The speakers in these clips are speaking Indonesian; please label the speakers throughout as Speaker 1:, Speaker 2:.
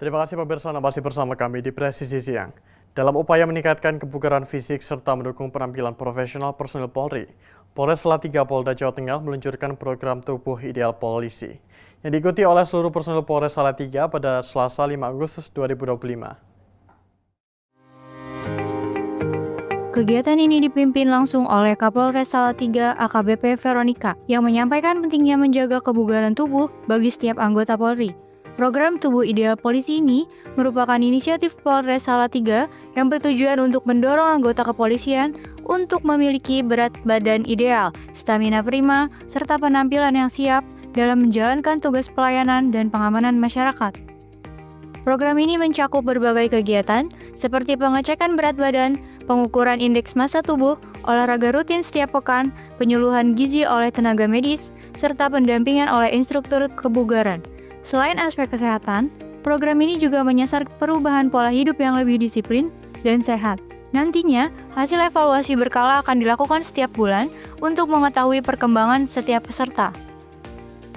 Speaker 1: Terima kasih pemirsa, Anda masih bersama kami di Presisi Siang. Dalam upaya meningkatkan kebugaran fisik serta mendukung penampilan profesional personil Polri, Polres Salatiga Polda Jawa Tengah meluncurkan program Tubuh Ideal Polisi yang diikuti oleh seluruh personil Polres Salatiga pada Selasa 5 Agustus 2025.
Speaker 2: Kegiatan ini dipimpin langsung oleh Kapolres Salatiga AKBP Veronica yang menyampaikan pentingnya menjaga kebugaran tubuh bagi setiap anggota Polri. Program Tubuh Ideal Polisi ini merupakan inisiatif Polres Salatiga yang bertujuan untuk mendorong anggota kepolisian untuk memiliki berat badan ideal, stamina prima, serta penampilan yang siap dalam menjalankan tugas pelayanan dan pengamanan masyarakat. Program ini mencakup berbagai kegiatan seperti pengecekan berat badan, pengukuran indeks massa tubuh, olahraga rutin setiap pekan, penyuluhan gizi oleh tenaga medis, serta pendampingan oleh instruktur kebugaran. Selain aspek kesehatan, program ini juga menyasar perubahan pola hidup yang lebih disiplin dan sehat. Nantinya, hasil evaluasi berkala akan dilakukan setiap bulan untuk mengetahui perkembangan setiap peserta.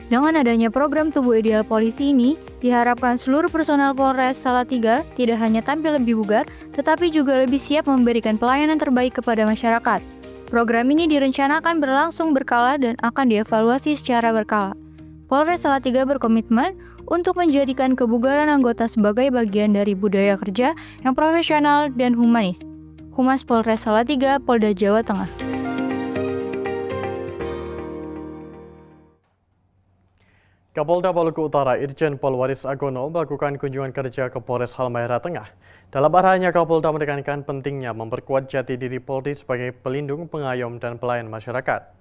Speaker 2: Dengan adanya program Tubuh Ideal Polisi ini, diharapkan seluruh personel Polres Salatiga tidak hanya tampil lebih bugar, tetapi juga lebih siap memberikan pelayanan terbaik kepada masyarakat. Program ini direncanakan berlangsung berkala dan akan dievaluasi secara berkala. Polres Salatiga berkomitmen untuk menjadikan kebugaran anggota sebagai bagian dari budaya kerja yang profesional dan humanis. Humas Polres Salatiga, Polda Jawa Tengah.
Speaker 1: Kapolda Maluku Utara Irjen Pol Waris Agono melakukan kunjungan kerja ke Polres Halmahera Tengah. Dalam arahannya, Kapolda menekankan pentingnya memperkuat jati diri Polri sebagai pelindung, pengayom, dan pelayan masyarakat.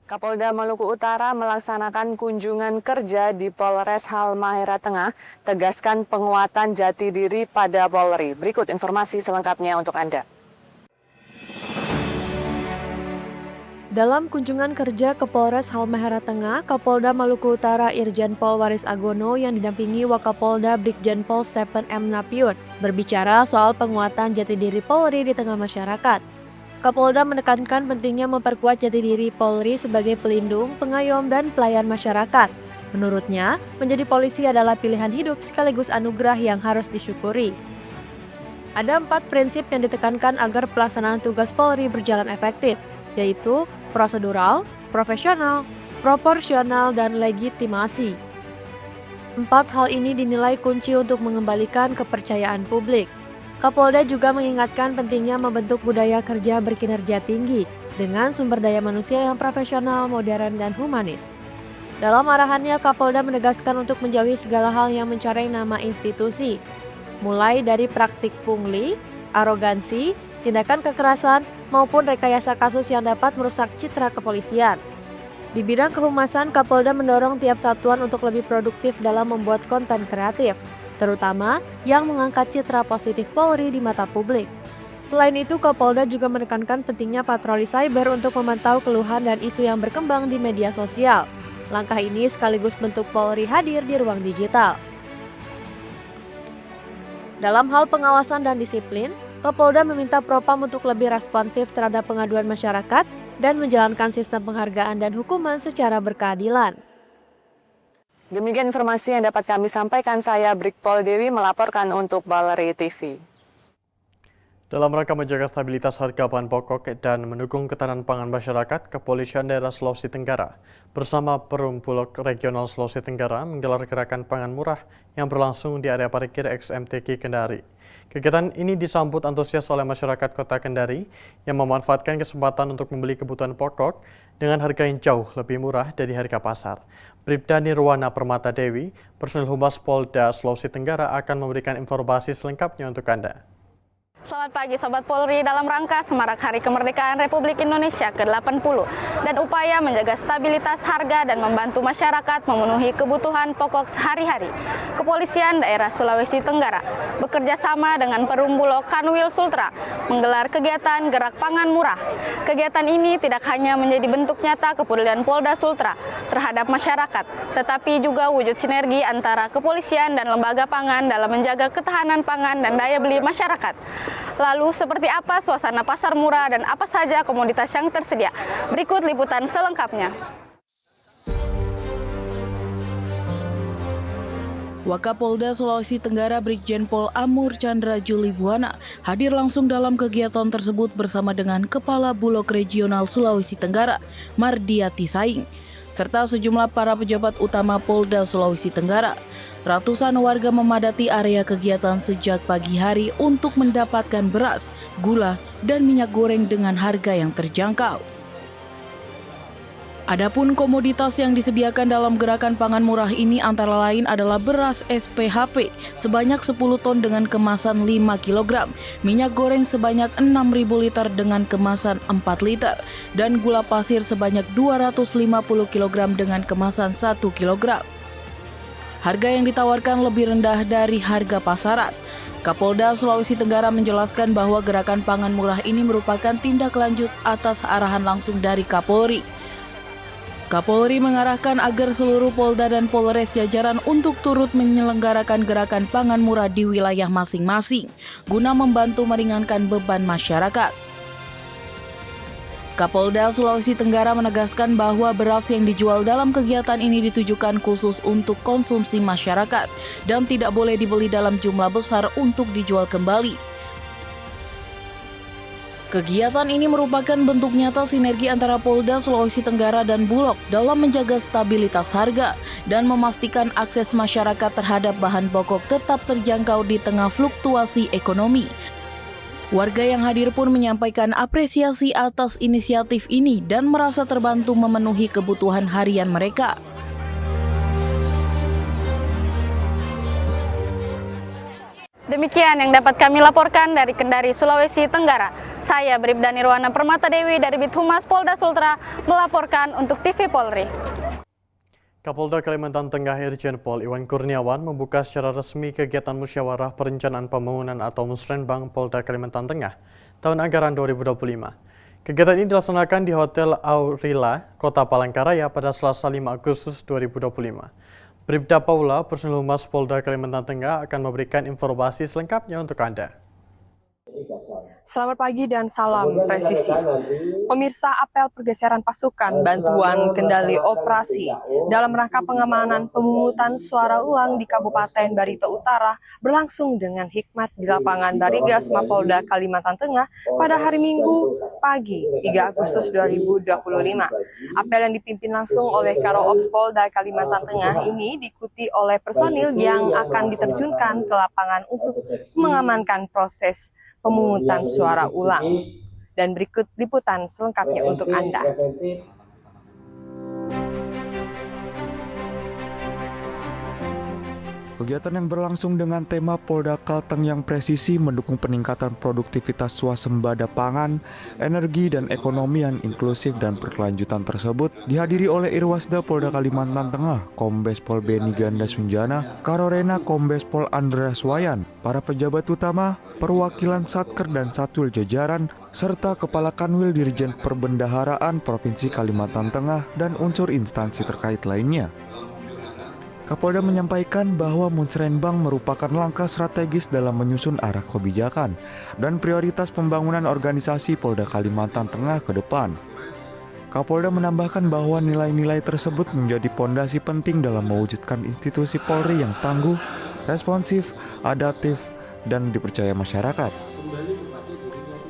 Speaker 3: Kapolda Maluku Utara melaksanakan kunjungan kerja di Polres Halmahera Tengah, tegaskan penguatan jati diri pada Polri. Berikut informasi selengkapnya untuk Anda.
Speaker 4: Dalam kunjungan kerja ke Polres Halmahera Tengah, Kapolda Maluku Utara Irjen Pol Waris Agono yang didampingi Wakapolda Brigjen Pol Stephen M. Napiun berbicara soal penguatan jati diri Polri di tengah masyarakat. Kapolda menekankan pentingnya memperkuat jati diri Polri sebagai pelindung, pengayom, dan pelayan masyarakat. Menurutnya, menjadi polisi adalah pilihan hidup sekaligus anugerah yang harus disyukuri. Ada 4 prinsip yang ditekankan agar pelaksanaan tugas Polri berjalan efektif, yaitu prosedural, profesional, proporsional, dan legitimasi. 4 hal ini dinilai kunci untuk mengembalikan kepercayaan publik. Kapolda juga mengingatkan pentingnya membentuk budaya kerja berkinerja tinggi dengan sumber daya manusia yang profesional, modern, dan humanis. Dalam arahannya, Kapolda menegaskan untuk menjauhi segala hal yang mencoreng nama institusi, mulai dari praktik pungli, arogansi, tindakan kekerasan, maupun rekayasa kasus yang dapat merusak citra kepolisian. Di bidang kehumasan, Kapolda mendorong tiap satuan untuk lebih produktif dalam membuat konten kreatif, terutama yang mengangkat citra positif Polri di mata publik. Selain itu, Kapolda juga menekankan pentingnya patroli cyber untuk memantau keluhan dan isu yang berkembang di media sosial. Langkah ini sekaligus bentuk Polri hadir di ruang digital. Dalam hal pengawasan dan disiplin, Kapolda meminta Propam untuk lebih responsif terhadap pengaduan masyarakat dan menjalankan sistem penghargaan dan hukuman secara berkeadilan.
Speaker 3: Demikian informasi yang dapat kami sampaikan. Saya Brigpol Dewi melaporkan untuk Balleri TV.
Speaker 1: Dalam rangka menjaga stabilitas harga bahan pokok dan mendukung ketahanan pangan masyarakat, Kepolisian Daerah Sulawesi Tenggara bersama Perum Bulog Regional Sulawesi Tenggara menggelar gerakan pangan murah yang berlangsung di area parkir XMTK Kendari. Kegiatan ini disambut antusias oleh masyarakat Kota Kendari yang memanfaatkan kesempatan untuk membeli kebutuhan pokok dengan harga yang jauh lebih murah dari harga pasar. Bribda Nirwana Permata Dewi, personil Humas Polda Sulawesi Tenggara akan memberikan informasi selengkapnya untuk Anda.
Speaker 5: Selamat pagi Sobat Polri, dalam rangka semarak Hari Kemerdekaan Republik Indonesia ke-80 dan upaya menjaga stabilitas harga dan membantu masyarakat memenuhi kebutuhan pokok sehari-hari, Kepolisian Daerah Sulawesi Tenggara bekerja sama dengan Perum Bulog Kanwil Sultra menggelar kegiatan Gerak Pangan Murah. Kegiatan ini tidak hanya menjadi bentuk nyata kepedulian Polda Sultra terhadap masyarakat, tetapi juga wujud sinergi antara kepolisian dan lembaga pangan dalam menjaga ketahanan pangan dan daya beli masyarakat. Lalu seperti apa suasana pasar murah dan apa saja komoditas yang tersedia? Berikut liputan selengkapnya.
Speaker 6: Wakapolda Sulawesi Tenggara Brigjen Pol Amur Chandra Juli Buana hadir langsung dalam kegiatan tersebut bersama dengan Kepala Bulog Regional Sulawesi Tenggara, Mardiati Saing, serta sejumlah para pejabat utama Polda Sulawesi Tenggara. Ratusan warga memadati area kegiatan sejak pagi hari untuk mendapatkan beras, gula, dan minyak goreng dengan harga yang terjangkau. Adapun komoditas yang disediakan dalam gerakan pangan murah ini antara lain adalah beras SPHP sebanyak 10 ton dengan kemasan 5 kg, minyak goreng sebanyak 6.000 liter dengan kemasan 4 liter, dan gula pasir sebanyak 250 kg dengan kemasan 1 kg. Harga yang ditawarkan lebih rendah dari harga pasaran. Kapolda Sulawesi Tenggara menjelaskan bahwa gerakan pangan murah ini merupakan tindak lanjut atas arahan langsung dari Kapolri. Kapolri mengarahkan agar seluruh Polda dan Polres jajaran untuk turut menyelenggarakan gerakan pangan murah di wilayah masing-masing, guna membantu meringankan beban masyarakat. Kapolda Sulawesi Tenggara menegaskan bahwa beras yang dijual dalam kegiatan ini ditujukan khusus untuk konsumsi masyarakat dan tidak boleh dibeli dalam jumlah besar untuk dijual kembali. Kegiatan ini merupakan bentuk nyata sinergi antara Polda Sulawesi Tenggara dan Bulog dalam menjaga stabilitas harga dan memastikan akses masyarakat terhadap bahan pokok tetap terjangkau di tengah fluktuasi ekonomi. Warga yang hadir pun menyampaikan apresiasi atas inisiatif ini dan merasa terbantu memenuhi kebutuhan harian mereka.
Speaker 5: Demikian yang dapat kami laporkan dari Kendari, Sulawesi Tenggara. Saya Bribda Nirwana Permata Dewi dari Bithumas Polda Sultra melaporkan untuk TV Polri.
Speaker 1: Kapolda Kalimantan Tengah Irjen Pol Iwan Kurniawan membuka secara resmi kegiatan musyawarah perencanaan pembangunan atau Musrenbang Polda Kalimantan Tengah tahun anggaran 2025. Kegiatan ini dilaksanakan di Hotel Aurila, Kota Palangkaraya pada Selasa 5 Agustus 2025. Bribda Paula, Personil Humas Polda Kalimantan Tengah akan memberikan informasi selengkapnya untuk Anda.
Speaker 7: Selamat pagi dan salam presisi. Pemirsa, apel pergeseran pasukan bantuan kendali operasi dalam rangka pengamanan pemungutan suara ulang di Kabupaten Barito Utara berlangsung dengan hikmat di lapangan Barigas Mapolda Kalimantan Tengah pada hari Minggu pagi 3 Agustus 2025. Apel yang dipimpin langsung oleh Karo Ops Polda Kalimantan Tengah ini diikuti oleh personil yang akan diterjunkan ke lapangan untuk mengamankan proses pemungutan suara ulang. Dan berikut liputan selengkapnya untuk Anda.
Speaker 8: Kegiatan yang berlangsung dengan tema Polda Kalteng yang presisi mendukung peningkatan produktivitas swasembada pangan, energi, dan ekonomi yang inklusif dan berkelanjutan tersebut dihadiri oleh Irwasda Polda Kalimantan Tengah, Kombes Pol Beni Ganda Sunjana, Karorena Kombes Pol Andreas Wayan, para pejabat utama, perwakilan Satker dan Satwil jajaran, serta Kepala Kanwil Dirjen Perbendaharaan Provinsi Kalimantan Tengah dan unsur instansi terkait lainnya. Kapolda menyampaikan bahwa Musrenbang merupakan langkah strategis dalam menyusun arah kebijakan dan prioritas pembangunan organisasi Polda Kalimantan Tengah ke depan. Kapolda menambahkan bahwa nilai-nilai tersebut menjadi pondasi penting dalam mewujudkan institusi Polri yang tangguh, responsif, adaptif, dan dipercaya masyarakat.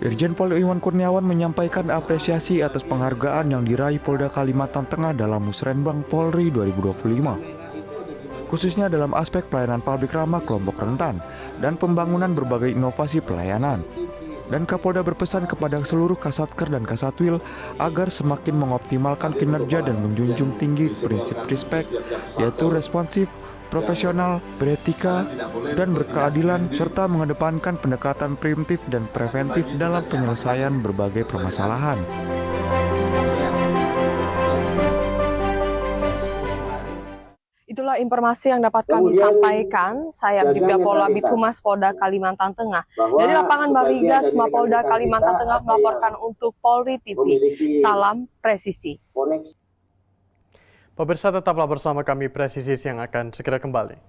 Speaker 8: Irjen Pol Iwan Kurniawan menyampaikan apresiasi atas penghargaan yang diraih Polda Kalimantan Tengah dalam Musrenbang Polri 2025. Khususnya dalam aspek pelayanan publik ramah kelompok rentan dan pembangunan berbagai inovasi pelayanan. Dan Kapolda berpesan kepada seluruh Kasatker dan Kasatwil agar semakin mengoptimalkan kinerja dan menjunjung tinggi prinsip respek, yaitu responsif, profesional, beretika, dan berkeadilan, serta mengedepankan pendekatan preemptif dan preventif dalam penyelesaian berbagai permasalahan.
Speaker 7: Itulah informasi yang dapat kami sampaikan. Saya Bribda Paula Bithumas Polda Kalimantan Tengah. Dari lapangan Barigas Mapolda Kalimantan Tengah melaporkan untuk Polri TV. Salam presisi.
Speaker 1: Pemirsa, tetaplah bersama kami Presisi yang akan segera kembali.